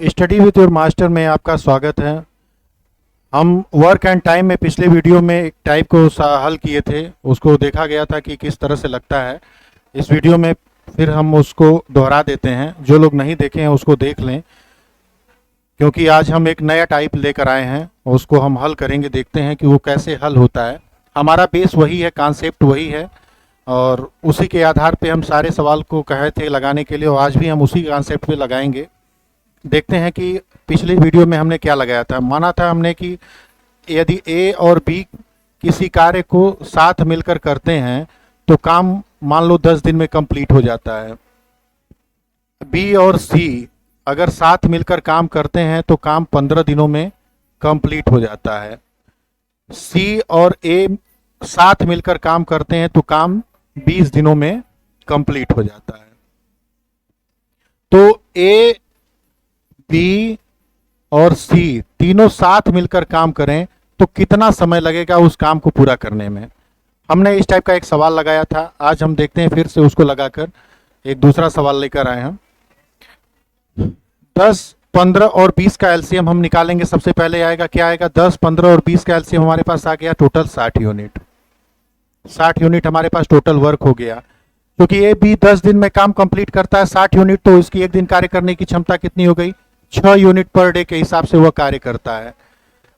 Study with your master में आपका स्वागत है। हम वर्क एंड टाइम में पिछले वीडियो में एक टाइप को हल किए थे, उसको देखा गया था कि किस तरह से लगता है। इस वीडियो में फिर हम उसको दोहरा देते हैं, जो लोग नहीं देखे हैं उसको देख लें, क्योंकि आज हम एक नया टाइप लेकर आए हैं, उसको हम हल करेंगे। देखते हैं कि वो कैसे हल होता है। हमारा बेस वही है, कॉन्सेप्ट वही है, और उसी के आधार पे हम सारे सवाल को कहे थे लगाने के लिए, और आज भी हम उसी कॉन्सेप्ट पे लगाएंगे। देखते हैं कि पिछले वीडियो में हमने क्या लगाया था। माना था हमने कि यदि ए और बी किसी कार्य को साथ मिलकर करते हैं तो काम मान लो 10 दिन में कंप्लीट हो जाता है। बी और सी अगर साथ मिलकर काम करते हैं तो काम 15 दिनों में कंप्लीट हो जाता है। सी और ए साथ मिलकर काम करते हैं तो काम 20 दिनों में कंप्लीट हो जाता है। तो ए, बी और सी तीनों साथ मिलकर काम करें तो कितना समय लगेगा उस काम को पूरा करने में। हमने इस टाइप का एक सवाल लगाया था। आज हम देखते हैं फिर से उसको लगाकर एक दूसरा सवाल लेकर आए हैं। 10, 15 और 20 का एलसीएम हम निकालेंगे। सबसे पहले आएगा, क्या आएगा, 10, 15 और 20 का एलसीएम हमारे पास आ गया टोटल 60 यूनिट। 60 यूनिट हमारे पास टोटल वर्क हो गया। क्योंकि ये भी 10 दिन में काम कंप्लीट करता है 60 यूनिट, तो इसकी एक दिन कार्य करने की क्षमता कितनी हो गई, 6 यूनिट पर डे के हिसाब से वह कार्य करता है।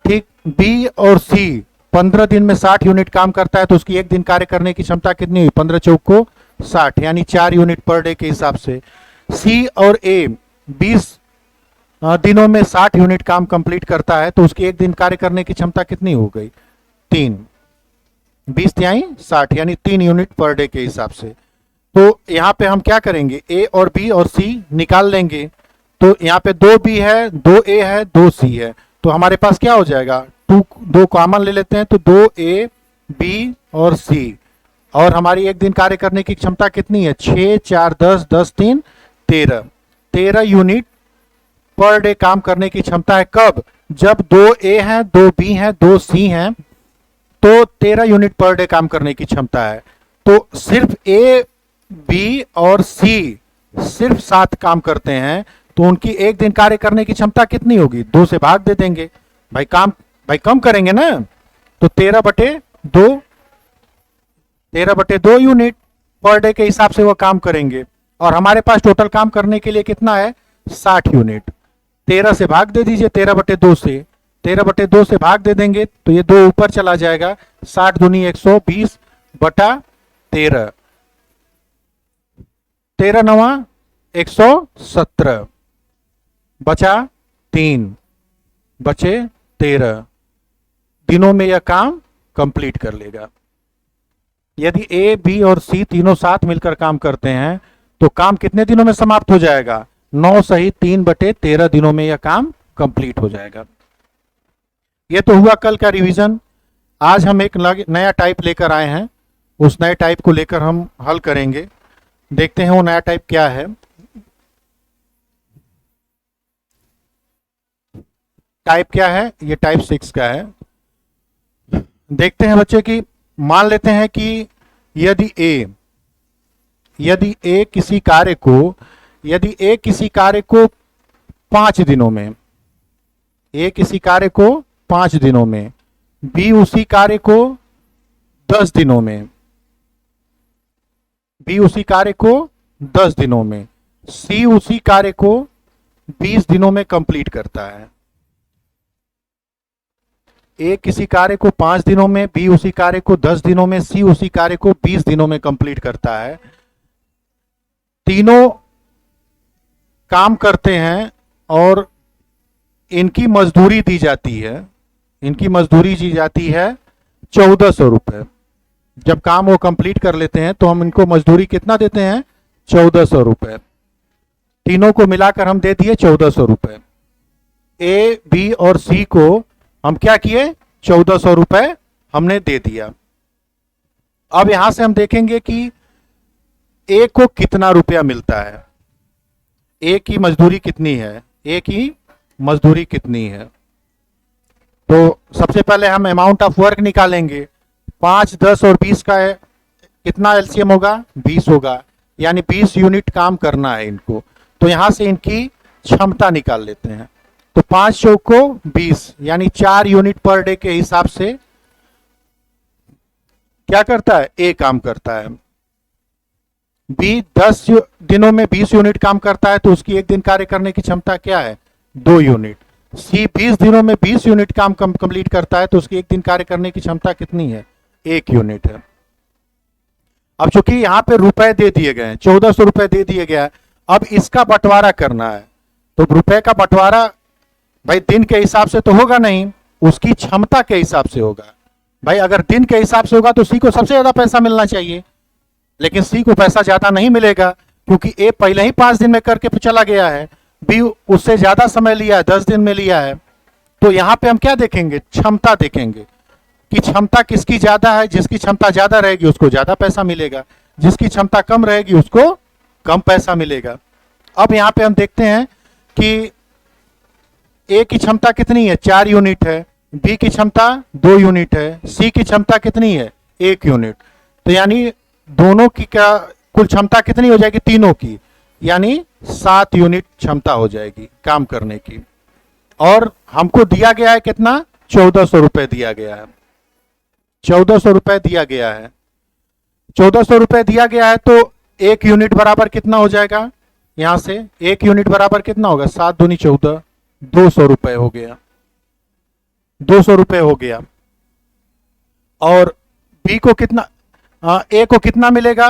ठीक, बी और सी 15 दिन में 60 यूनिट काम करता है, तो उसकी एक दिन कार्य करने की क्षमता कितनी हुई, 15 चौक को 60, यानी 4 यूनिट पर डे के हिसाब से। सी और ए 20 दिनों में 60 यूनिट काम कंप्लीट करता है, तो उसकी एक दिन कार्य करने की क्षमता कितनी हो गई, 3, 20 तिहाई 60, यानी 3 यूनिट पर डे के हिसाब से। तो यहाँ पे हम क्या करेंगे, ए और बी और सी निकाल लेंगे। तो यहाँ पे 2 बी है, 2 ए है, 2 सी है, तो हमारे पास क्या हो जाएगा, 2 कॉमन ले लेते हैं, तो 2 ए, बी और सी। और हमारी एक दिन कार्य करने की क्षमता कितनी है, 6, 4, 10, 10, 3, 13, 13 यूनिट पर डे काम करने की क्षमता है। कब, जब 2 ए हैं, 2 बी हैं, 2 सी हैं, तो 13 यूनिट पर डे काम करने की क्षमता है। तो सिर्फ ए, बी और सी सिर्फ साथ काम करते हैं, तो उनकी एक दिन कार्य करने की क्षमता कितनी होगी, 2 से भाग दे देंगे। भाई कम करेंगे ना, तो 13/2, 13/2 यूनिट पर डे के हिसाब से वो काम करेंगे। और हमारे पास टोटल काम करने के लिए कितना है, 60 यूनिट। 13 से भाग दे दीजिए, 13/2 से, 13/2 से भाग दे देंगे तो ये 2 ऊपर चला जाएगा, 60 दूनी 120/13, 13 नवा 117, बचा 3, बचे 13 दिनों में यह काम कंप्लीट कर लेगा। यदि ए, बी और सी तीनों साथ मिलकर काम करते हैं तो काम कितने दिनों में समाप्त हो जाएगा, 9 सही 3/13 दिनों में यह काम कंप्लीट हो जाएगा। यह तो हुआ कल का रिवीजन। आज हम एक नया टाइप लेकर आए हैं, उस नए टाइप को लेकर हम हल करेंगे। देखते हैं वो नया टाइप क्या है। टाइप क्या है, ये टाइप 6 का है। देखते हैं बच्चे कि मान लेते हैं कि यदि ए किसी कार्य को 5 दिनों में, ए किसी कार्य को 5 दिनों में, बी उसी कार्य को 10 दिनों में, बी उसी कार्य को 10 दिनों में, सी उसी कार्य को 20 दिनों में कंप्लीट करता है। ए किसी कार्य को 5 दिनों में, बी उसी कार्य को 10 दिनों में, सी उसी कार्य को 20 दिनों में कंप्लीट करता है। तीनों काम करते हैं और इनकी मजदूरी दी जाती है, 1400 रुपए। जब काम वो कंप्लीट कर लेते हैं तो हम इनको मजदूरी कितना देते हैं, 1400 रुपए। तीनों को मिलाकर हम दे दिए 1400 रुपए। ए, बी और सी को हम क्या किए, 1400 रुपए हमने दे दिया। अब यहां से हम देखेंगे कि ए को कितना रुपया मिलता है, ए की मजदूरी कितनी है, ए की मजदूरी कितनी है। तो सबसे पहले हम अमाउंट ऑफ वर्क निकालेंगे। 5, 10 और 20 का कितना एलसीएम होगा, 20 होगा, यानी 20 यूनिट काम करना है इनको। तो यहां से इनकी क्षमता निकाल लेते हैं। तो 5 चौको 20 यानी 4 यूनिट पर डे के हिसाब से क्या करता है, ए काम करता है। बी 10 दिनों में 20 यूनिट काम करता है तो उसकी एक दिन कार्य करने की क्षमता क्या है, 2 यूनिट। सी 20 दिनों में 20 यूनिट काम कंप्लीट करता है तो उसकी एक दिन कार्य करने की क्षमता कितनी है, 1 यूनिट है। अब चूंकि यहां पे रुपए दे दिए गए हैं, 1400 रुपए दे दिए गया है, अब इसका बंटवारा करना है। तो रुपए का बंटवारा भाई दिन के हिसाब से तो होगा नहीं, उसकी क्षमता के हिसाब से होगा। भाई अगर दिन के हिसाब से होगा तो सी को सबसे ज्यादा पैसा मिलना चाहिए, लेकिन सी को पैसा ज्यादा नहीं मिलेगा क्योंकि ए पहले ही 5 दिन में करके चला गया है, बी उससे ज्यादा समय लिया है, 10 दिन में लिया है। तो यहां पे हम क्या देखेंगे, क्षमता देखेंगे कि क्षमता किसकी ज्यादा है। जिसकी क्षमता ज्यादा रहेगी उसको ज्यादा पैसा मिलेगा, जिसकी क्षमता कम रहेगी उसको कम पैसा मिलेगा। अब यहां पे हम देखते हैं कि ए की क्षमता कितनी है, 4 यूनिट है, बी की क्षमता 2 यूनिट है, सी की क्षमता कितनी है, 1 यूनिट। तो यानी दोनों की क्या कुल क्षमता कितनी हो जाएगी, तीनों की, यानी 7 यूनिट क्षमता हो जाएगी काम करने की। और हमको दिया गया है कितना, 1400 रुपए दिया गया है, 1400 रुपए दिया गया है। 1400 रुपए दिया गया है तो 1 यूनिट बराबर कितना हो जाएगा, यहां से 1 यूनिट बराबर कितना होगा, 7 दूनी 14, 200 रुपए हो गया, 200 रुपए हो गया। और बी को कितना, ए को कितना मिलेगा,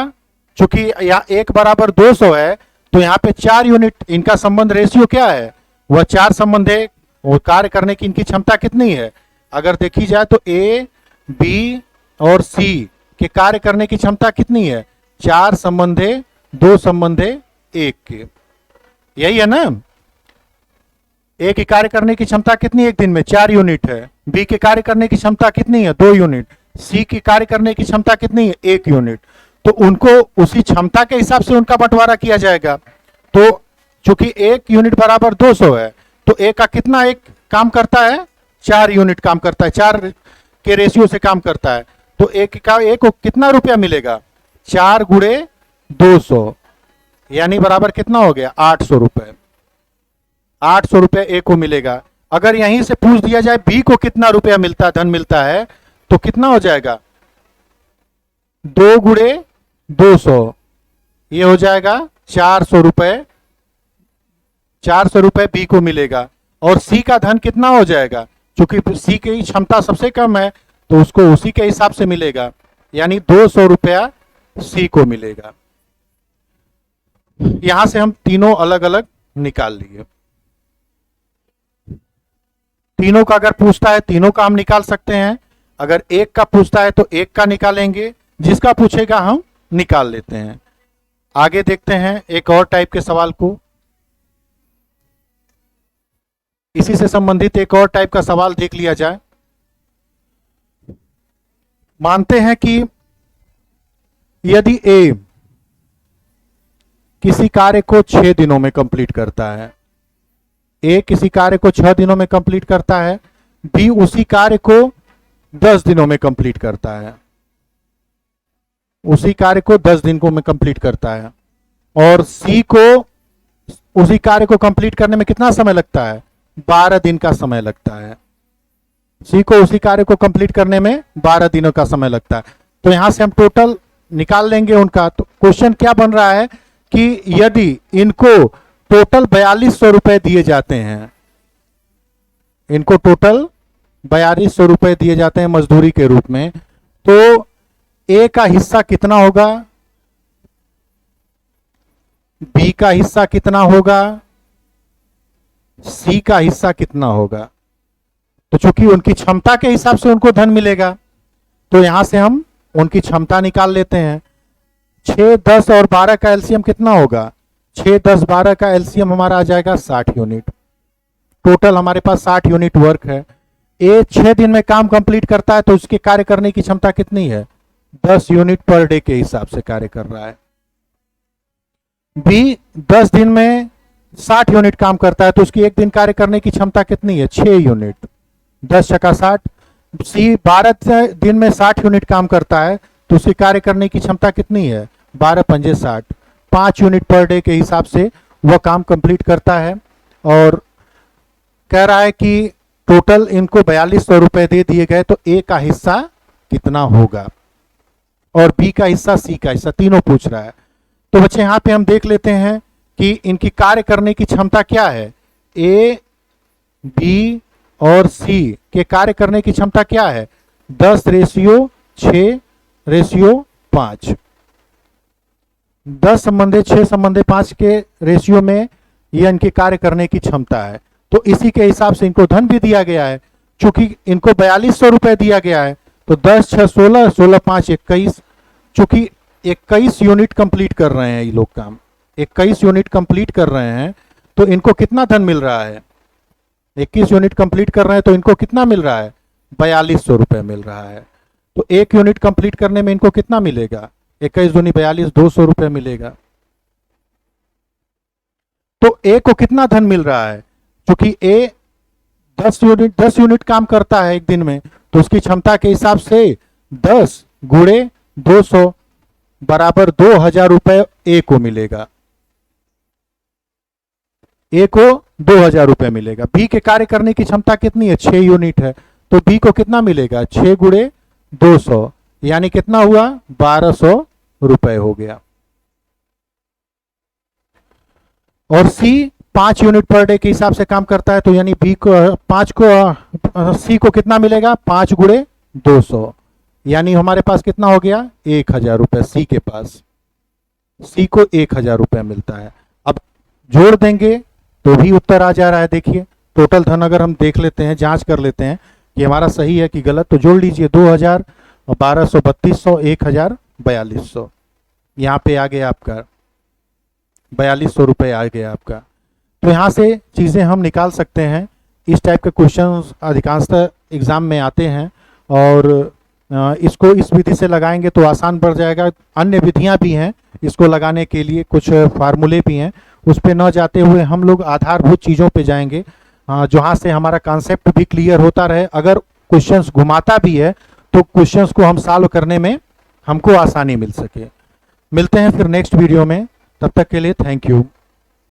चूंकि यहाँ 1 बराबर 200 है तो यहाँ पे 4 यूनिट, इनका संबंध रेशियो क्या है, वह 4 संबंध है। वो कार्य करने की इनकी क्षमता कितनी है, अगर देखी जाए तो ए बी और सी के कार्य करने की क्षमता कितनी है, 4 संबंधे 2 संबंधे 1 के, यही है ना। ए की कार्य करने की क्षमता कितनी एक दिन में, 4 यूनिट है। बी के कार्य करने की क्षमता कितनी है, 2 यूनिट। सी की कार्य करने की क्षमता कितनी है, 1 यूनिट। तो उनको उसी क्षमता के हिसाब से उनका बंटवारा किया जाएगा। तो चूंकि 1 यूनिट बराबर 200 है तो ए का कितना एक काम करता है, 4 यूनिट काम करता है, 4 के रेशियो से काम करता है। तो एक को कितना रुपया मिलेगा, 4 गुणे 200 यानी बराबर कितना हो गया, 800 रुपए। 800 रुपए ए को मिलेगा। अगर यहीं से पूछ दिया जाए बी को कितना रुपया मिलता है, धन मिलता है, तो कितना हो जाएगा, 2 गुणे 200, ये हो जाएगा 400 रुपए। 400 रुपए बी को मिलेगा। और सी का धन कितना हो जाएगा, क्योंकि सी की क्षमता सबसे कम है तो उसको उसी के हिसाब से मिलेगा, यानी 200 रुपया सी को मिलेगा। यहां से हम तीनों अलग अलग निकाल लिए। तीनों का अगर पूछता है तीनों का हम निकाल सकते हैं, अगर एक का पूछता है तो एक का निकालेंगे, जिसका पूछेगा हम निकाल लेते हैं। आगे देखते हैं एक और टाइप के सवाल को। इसी से संबंधित एक और टाइप का सवाल देख लिया जाए। मानते हैं कि यदि ए किसी कार्य को 6 दिनों में कंप्लीट करता है, ए किसी कार्य को 6 दिनों में कंप्लीट करता है, बी उसी कार्य को 10 दिनों में कंप्लीट करता है, उसी कार्य को 10 दिनों में कंप्लीट करता है, और सी को उसी कार्य को कंप्लीट करने में कितना समय लगता है, 12 दिन का समय लगता है। सी को उसी कार्य को कंप्लीट करने में 12 दिनों का समय लगता है। तो यहां से हम टोटल निकाल लेंगे उनका। तो क्वेश्चन क्या बन रहा है कि यदि इनको टोटल 4200 रुपए दिए जाते हैं, इनको टोटल 4200 रुपए दिए जाते हैं मजदूरी के रूप में, तो ए का हिस्सा कितना होगा, बी का हिस्सा कितना होगा, सी का हिस्सा कितना होगा। तो चूंकि उनकी क्षमता के हिसाब से उनको धन मिलेगा, तो यहां से हम उनकी क्षमता निकाल लेते हैं। 6, 10 और 12 का एलसीएम कितना होगा, 6, 10, 12 का एलसीएम हमारा आ जाएगा 60 यूनिट। टोटल हमारे पास 60 यूनिट वर्क है। ए 6 दिन में काम कंप्लीट करता है तो उसके कार्य करने की क्षमता कितनी है, 10 यूनिट पर डे के हिसाब से कार्य कर रहा है। बी 10 दिन में 60 यूनिट काम करता है तो उसकी एक दिन कार्य करने की क्षमता कितनी है, 6 यूनिट, 10 छक्का 60। सी 12 दिन में 60 यूनिट काम करता है तो उसकी कार्य करने की क्षमता कितनी है, 12 पंजे 60, 5 यूनिट पर डे के हिसाब से वह काम कंप्लीट करता है। और कह रहा है कि टोटल इनको 4200 रुपए दे दिए गए, तो ए का हिस्सा कितना होगा और बी का हिस्सा, सी का हिस्सा, तीनों पूछ रहा है। तो बच्चे यहां पे हम देख लेते हैं कि इनकी कार्य करने की क्षमता क्या है। ए, बी और सी के कार्य करने की क्षमता क्या है, 10:6:5। 10 संबंधे 6 संबंधे 5 के रेशियो में यह इनकी कार्य करने की क्षमता है। तो इसी के हिसाब से इनको धन भी दिया गया है। चूंकि इनको 4200 रुपए दिया गया है, तो 10, 6, 16, 16, 5, 21। चूंकि 21 यूनिट कंप्लीट कर रहे हैं ये लोग काम, 21 यूनिट कंप्लीट कर रहे हैं, तो इनको कितना धन मिल रहा है, 21 यूनिट कंप्लीट कर रहे हैं तो इनको कितना मिल रहा है, 4200 रुपए मिल रहा है। तो 1 यूनिट कंप्लीट करने में इनको कितना मिलेगा, 21 दूनी 42, 200 रुपए मिलेगा। तो ए को कितना धन मिल रहा है, क्योंकि ए 10 यूनिट काम करता है एक दिन में, तो उसकी क्षमता के हिसाब से 10 गुणे 200 बराबर 2000 रुपए ए को मिलेगा, ए को 2000 रुपए मिलेगा। बी के कार्य करने की क्षमता कितनी है, 6 यूनिट है, तो बी को कितना मिलेगा, 6 गुणे 200, यानी कितना हुआ, 1200 रुपए हो गया। और सी 5 यूनिट पर डे के हिसाब से काम करता है, तो यानी बी को 5 को सी को कितना मिलेगा, 5 गुणे 200, यानी हमारे पास कितना हो गया, 1000 रुपए सी के पास, सी को 1000 रुपए मिलता है। अब जोड़ देंगे तो भी उत्तर आ जा रहा है। देखिए टोटल धन अगर हम देख लेते हैं, जांच कर लेते हैं कि हमारा सही है कि गलत, तो जोड़ लीजिए 2000, 1200, 3200, 1000, 4200, यहाँ पे आ गया आपका 4200 रुपए आ गया आपका। तो यहाँ से चीज़ें हम निकाल सकते हैं। इस टाइप के क्वेश्चन अधिकांशतः एग्जाम में आते हैं, और इसको इस विधि से लगाएंगे तो आसान बढ़ जाएगा। अन्य विधियां भी हैं इसको लगाने के लिए, कुछ फार्मूले भी हैं, उस पर न जाते हुए हम लोग आधारभूत चीज़ों पे जाएंगे, जहाँ से हमारा कॉन्सेप्ट भी क्लियर होता रहे। अगर क्वेश्चंस घुमाता भी है तो क्वेश्चंस को हम सॉल्व करने में हमको आसानी मिल सके। मिलते हैं फिर नेक्स्ट वीडियो में, तब तक के लिए थैंक यू।